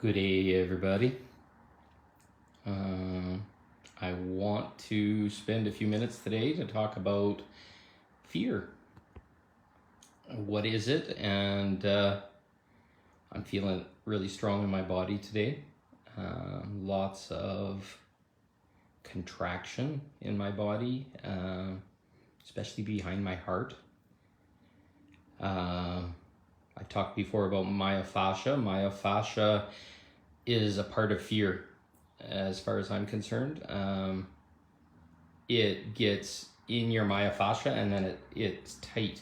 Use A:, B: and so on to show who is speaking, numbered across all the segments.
A: Good day, everybody. I want to spend a few minutes today to talk about fear. What is it? And I'm feeling really strong in my body today. Lots of contraction in my body, especially behind my heart. I talked before about myofascia. Myofascia is a part of fear, as far as I'm concerned. It gets in your myofascia and then it's tight.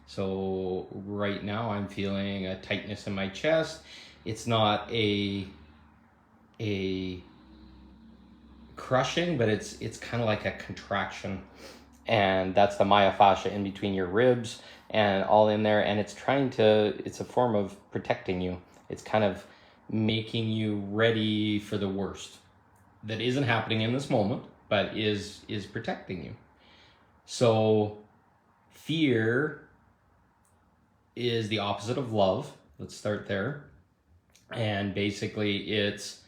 A: So right now I'm feeling a tightness in my chest. It's not a crushing, but it's kind of like a contraction. And that's the myofascia in between your ribs and all in there. And it's a form of protecting you. It's kind of making you ready for the worst that isn't happening in this moment, but is protecting you. So fear is the opposite of love. Let's start there. And basically it's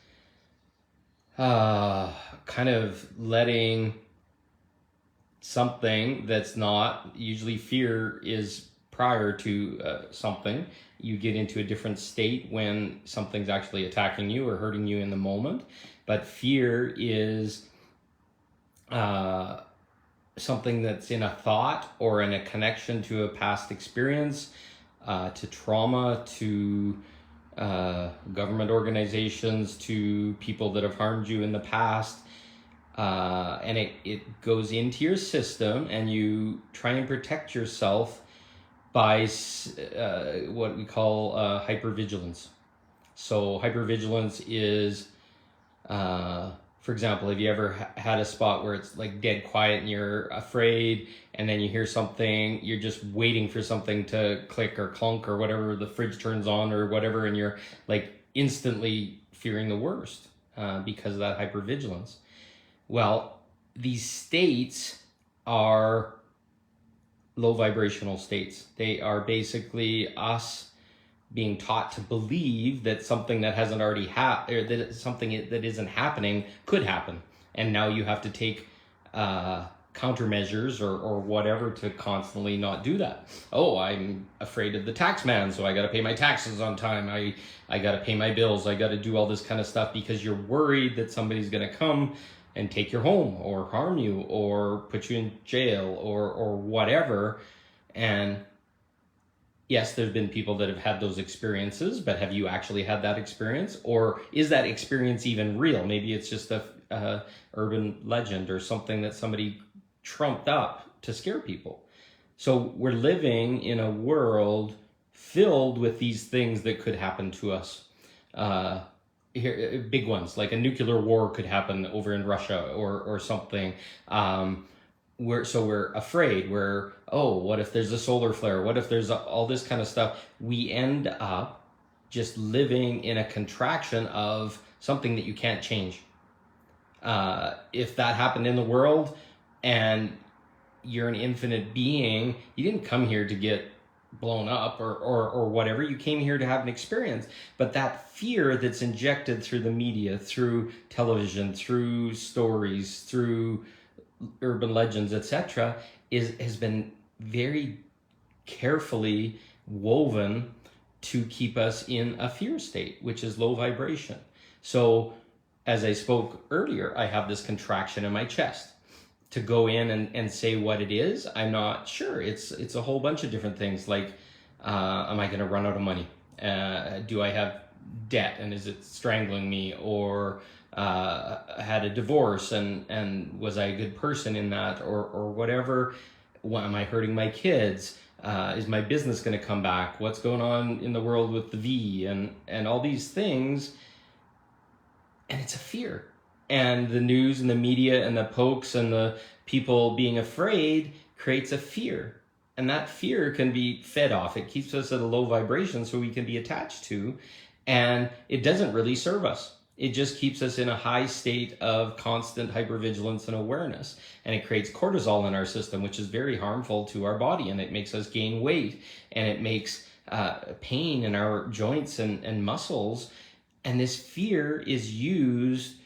A: kind of letting something that's not, usually fear is prior to something. You get into a different state when something's actually attacking you or hurting you in the moment. But fear is something that's in a thought or in a connection to a past experience, to trauma, to government organizations, to people that have harmed you in the past. And it goes into your system, and you try and protect yourself by what we call hypervigilance. So hypervigilance is, for example, have you ever had a spot where it's like dead quiet and you're afraid, and then you hear something, you're just waiting for something to click or clunk or whatever, the fridge turns on or whatever, and you're like instantly fearing the worst because of that hypervigilance. Well, these states are low vibrational states. They are basically us being taught to believe that something that hasn't already happened, or that something that isn't happening could happen. And now you have to take countermeasures or whatever to constantly not do that. Oh, I'm afraid of the tax man, so I got to pay my taxes on time. I got to pay my bills. I got to do all this kind of stuff because you're worried that somebody's going to come and take your home or harm you or put you in jail or whatever. And yes, there's been people that have had those experiences, but have you actually had that experience? Or is that experience even real? Maybe it's just a urban legend or something that somebody trumped up to scare people. So we're living in a world filled with these things that could happen to us. Here, big ones like a nuclear war could happen over in Russia or something. We're afraid. What if there's a solar flare? What if there's all this kind of stuff? We end up just living in a contraction of something that you can't change. If that happened in the world and you're an infinite being, you didn't come here to get blown up or whatever. You came here to have an experience. But that fear that's injected through the media, through television, through stories, through urban legends, etc., has been very carefully woven to keep us in a fear state, which is low vibration. So as I spoke earlier, I have this contraction in my chest. To go in and say what it is, I'm not sure. It's a whole bunch of different things, like am I going to run out of money? Do I have debt and is it strangling me? Or had a divorce and was I a good person in that, or whatever? Am I hurting my kids? Is my business going to come back? What's going on in the world with the V and all these things? And it's a fear. And the news and the media and the pokes and the people being afraid creates a fear. And that fear can be fed off. It keeps us at a low vibration so we can be attached to. And it doesn't really serve us. It just keeps us in a high state of constant hypervigilance and awareness. And it creates cortisol in our system, which is very harmful to our body. And it makes us gain weight. And it makes pain in our joints and muscles. And this fear is used,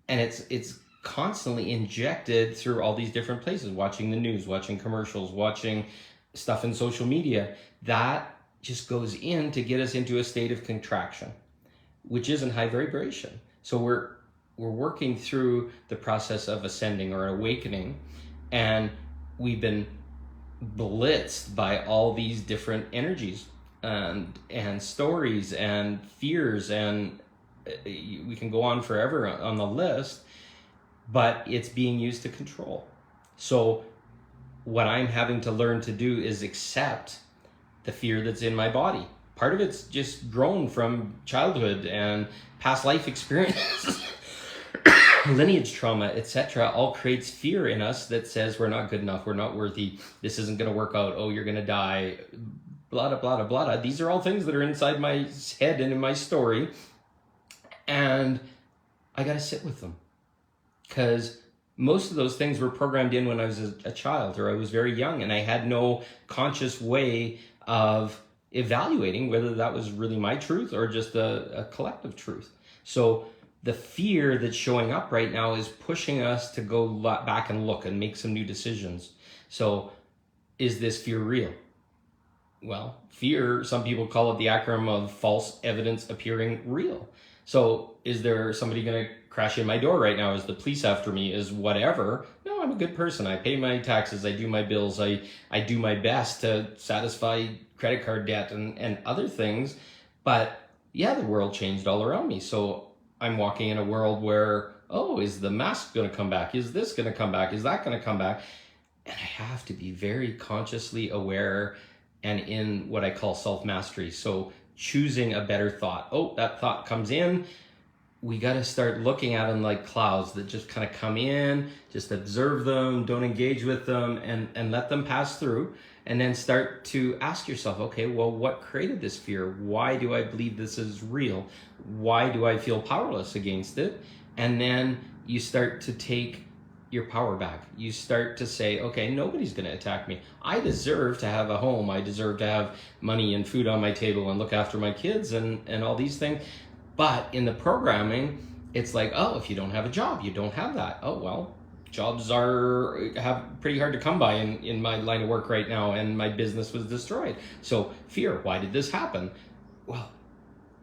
A: and it's constantly injected through all these different places, watching the news, watching commercials, watching stuff in social media. That just goes in to get us into a state of contraction, which isn't high vibration. So we're working through the process of ascending or awakening, and we've been blitzed by all these different energies and stories and fears, and we can go on forever on the list, but it's being used to control. So what I'm having to learn to do is accept the fear that's in my body. Part of it's just grown from childhood and past life experiences, lineage trauma, etc. All creates fear in us that says we're not good enough, we're not worthy, this isn't going to work out, oh, you're going to die, blah, blah, blah, blah, blah. These are all things that are inside my head and in my story, and I got to sit with them, because most of those things were programmed in when I was a child, or I was very young, and I had no conscious way of evaluating whether that was really my truth or just a collective truth. So the fear that's showing up right now is pushing us to go back and look and make some new decisions. So is this fear real? Well, fear, some people call it the acronym of false evidence appearing real. So is there somebody going to crash in my door right now? Is the police after me? Is whatever? No, I'm a good person. I pay my taxes. I do my bills. I do my best to satisfy credit card debt and other things. But yeah, the world changed all around me. So I'm walking in a world where, oh, is the mask going to come back? Is this going to come back? Is that going to come back? And I have to be very consciously aware and in what I call self-mastery. So choosing a better thought. Oh, that thought comes in. We got to start looking at them like clouds that just kind of come in, just observe them, don't engage with them, and let them pass through. And then start to ask yourself, okay, well, what created this fear? Why do I believe this is real? Why do I feel powerless against it? And then you start to take your power back. You start to say, okay, nobody's going to attack me. I deserve to have a home. I deserve to have money and food on my table and look after my kids and all these things. But in the programming, it's like, oh, if you don't have a job, you don't have that. Oh, well, jobs have pretty hard to come by in my line of work right now, and my business was destroyed. So fear, why did this happen? Well,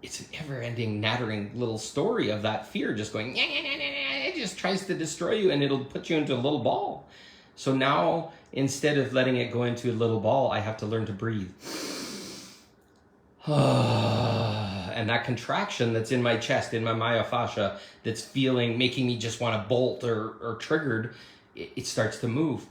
A: it's an ever-ending, nattering little story of that fear just going, it just tries to destroy you, and it'll put you into a little ball. So now, instead of letting it go into a little ball, I have to learn to breathe. And that contraction that's in my chest, in my myofascia, that's making me just want to bolt or triggered, it starts to move.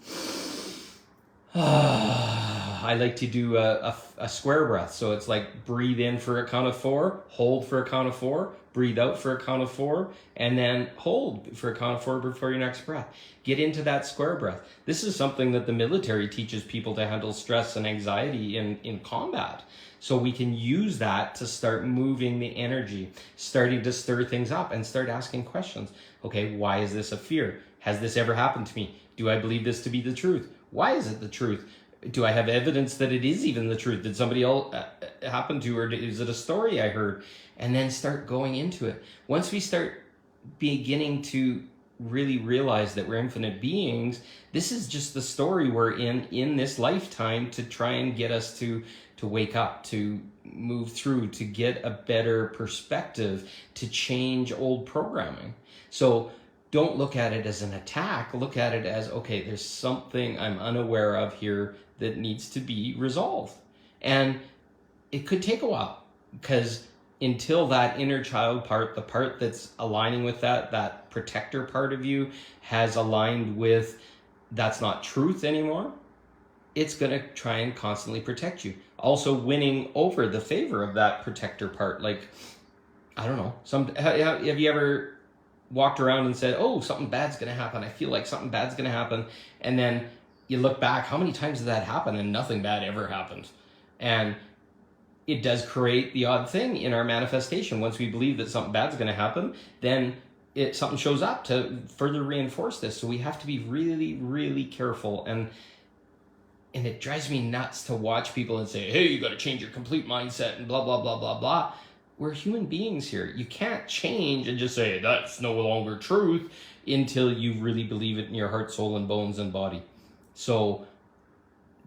A: I like to do a square breath. So it's like breathe in for a count of 4, hold for a count of 4, breathe out for a count of 4, and then hold for a count of 4 before your next breath. Get into that square breath. This is something that the military teaches people to handle stress and anxiety in combat. So we can use that to start moving the energy, starting to stir things up and start asking questions. Okay, why is this a fear? Has this ever happened to me? Do I believe this to be the truth? Why is it the truth? Do I have evidence that it is even the truth? Did somebody else happen to, or is it a story I heard? And then start going into it. Once we start beginning to really realize that we're infinite beings, this is just the story we're in this lifetime to try and get us to wake up, to move through, to get a better perspective, to change old programming. So don't look at it as an attack. Look at it as, okay, there's something I'm unaware of here that needs to be resolved. And it could take a while, because until that inner child part, the part that's aligning with that protector part of you has aligned with that's not truth anymore, it's going to try and constantly protect you. Also winning over the favor of that protector part. Like, I don't know, have you ever walked around and said, oh, something bad's going to happen, I feel like something bad's going to happen, and then you look back, how many times did that happen and nothing bad ever happened? And it does create the odd thing in our manifestation. Once we believe that something bad's going to happen, then something shows up to further reinforce this. So we have to be really, really careful. And it drives me nuts to watch people and say, hey, you got to change your complete mindset and blah, blah, blah, blah, blah. we're human beings here. You can't change and just say that's no longer truth until you really believe it in your heart, soul, and bones and body. So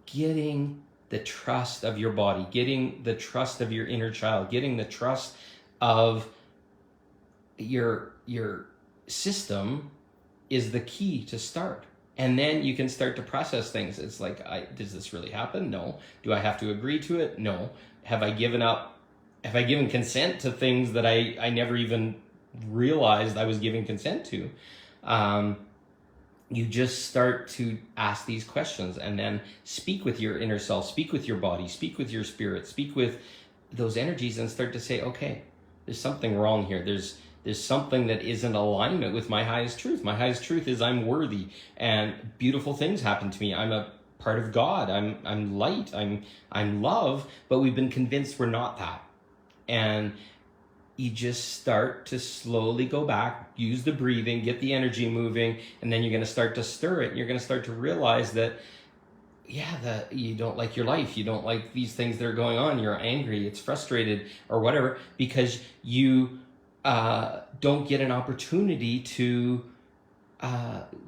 A: getting the trust of your body, getting the trust of your inner child, getting the trust of your system is the key to start. And then you can start to process things. It's like, does this really happen? No. Do I have to agree to it? No. Have I given consent to things that I never even realized I was giving consent to? You just start to ask these questions and then speak with your inner self, speak with your body, speak with your spirit, speak with those energies and start to say, okay, there's something wrong here. There's something that isn't alignment with my highest truth. My highest truth is I'm worthy and beautiful things happen to me. I'm a part of God. I'm light. I'm love, but we've been convinced we're not that. And you just start to slowly go back, use the breathing, get the energy moving, and then you're going to start to stir it. And you're going to start to realize that, that you don't like your life. You don't like these things that are going on. You're angry, it's frustrated or whatever, because you don't get an opportunity to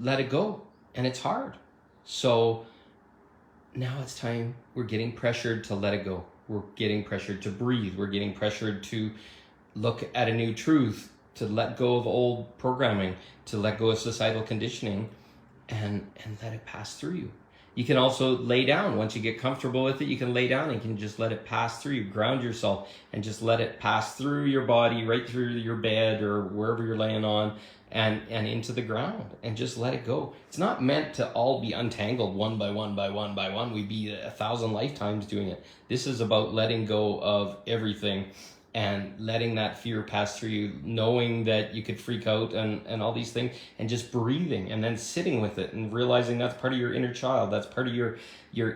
A: let it go. And it's hard. So now it's time. We're getting pressured to let it go. We're getting pressured to breathe. We're getting pressured to look at a new truth, to let go of old programming, to let go of societal conditioning and let it pass through you. You can also lay down. Once you get comfortable with it, you can lay down and you can just let it pass through you. Ground yourself and just let it pass through your body, right through your bed or wherever you're laying on and into the ground and just let it go. It's not meant to all be untangled one by one by one by one. We'd be 1,000 lifetimes doing it. This is about letting go of everything and letting that fear pass through you, knowing that you could freak out and all these things, and just breathing and then sitting with it and realizing that's part of your inner child, that's part of your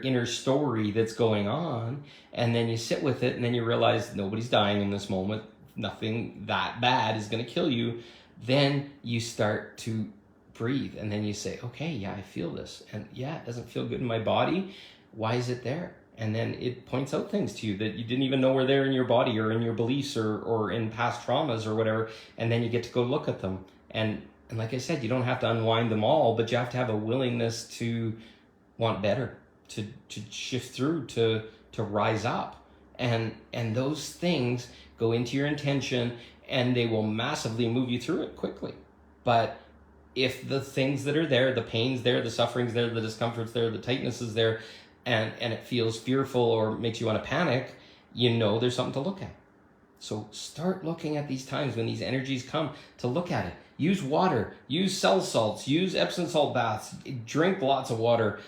A: inner story that's going on. And then you sit with it and then you realize nobody's dying in this moment, nothing that bad is going to kill you. Then you start to breathe and then you say, okay, yeah, I feel this, and yeah, it doesn't feel good in my body. Why is it there? And then it points out things to you that you didn't even know were there in your body or in your beliefs or in past traumas or whatever. And then you get to go look at them. And like I said, you don't have to unwind them all, but you have to have a willingness to want better, to shift through, to rise up. And those things go into your intention and they will massively move you through it quickly. But if the things that are there, the pain's there, the suffering's there, the discomfort's there, the tightness is there, and it feels fearful or makes you want to panic, there's something to look at. So start looking at these times when these energies come to look at it. Use water, use cell salts, use Epsom salt baths, drink lots of water.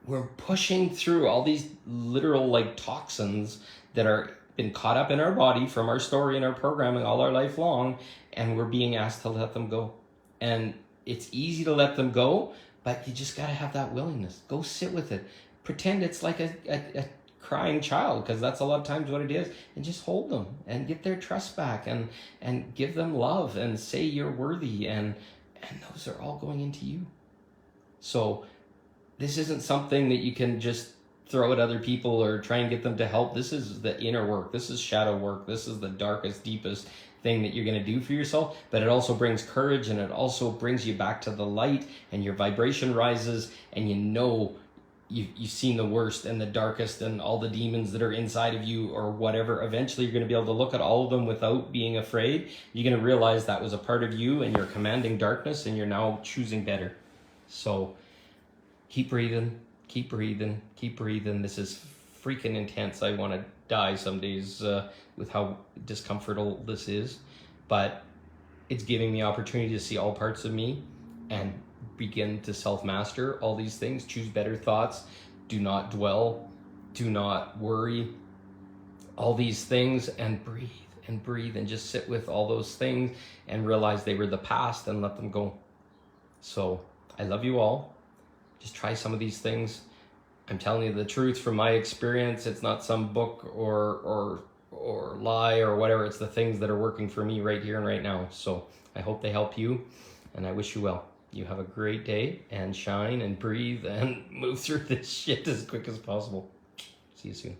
A: We're pushing through all these literal toxins that are been caught up in our body from our story and our programming all our life long, and we're being asked to let them go. And it's easy to let them go, but you just got to have that willingness. Go sit with it. Pretend it's like a crying child, because that's a lot of times what it is, and just hold them and get their trust back and give them love and say you're worthy, and those are all going into you. So this isn't something that you can just throw at other people or try and get them to help. This is the inner work. This is shadow work. This is the darkest, deepest thing that you're going to do for yourself. But it also brings courage, and it also brings you back to the light, and your vibration rises, and you've seen the worst and the darkest and all the demons that are inside of you or whatever. Eventually you're going to be able to look at all of them without being afraid. You're going to realize that was a part of you, and you're commanding darkness, and you're now choosing better. So keep breathing, keep breathing, keep breathing. This is freaking intense. I want to die some days with how discomfortable this is, but it's giving me opportunity to see all parts of me and begin to self-master all these things. Choose better thoughts. Do not dwell. Do not worry. All these things, and breathe and just sit with all those things and realize they were the past and let them go. So I love you all. Just try some of these things. I'm telling you the truth from my experience. It's not some book or lie or whatever. It's the things that are working for me right here and right now. So I hope they help you, and I wish you well. You have a great day, and shine and breathe and move through this shit as quick as possible. See you soon.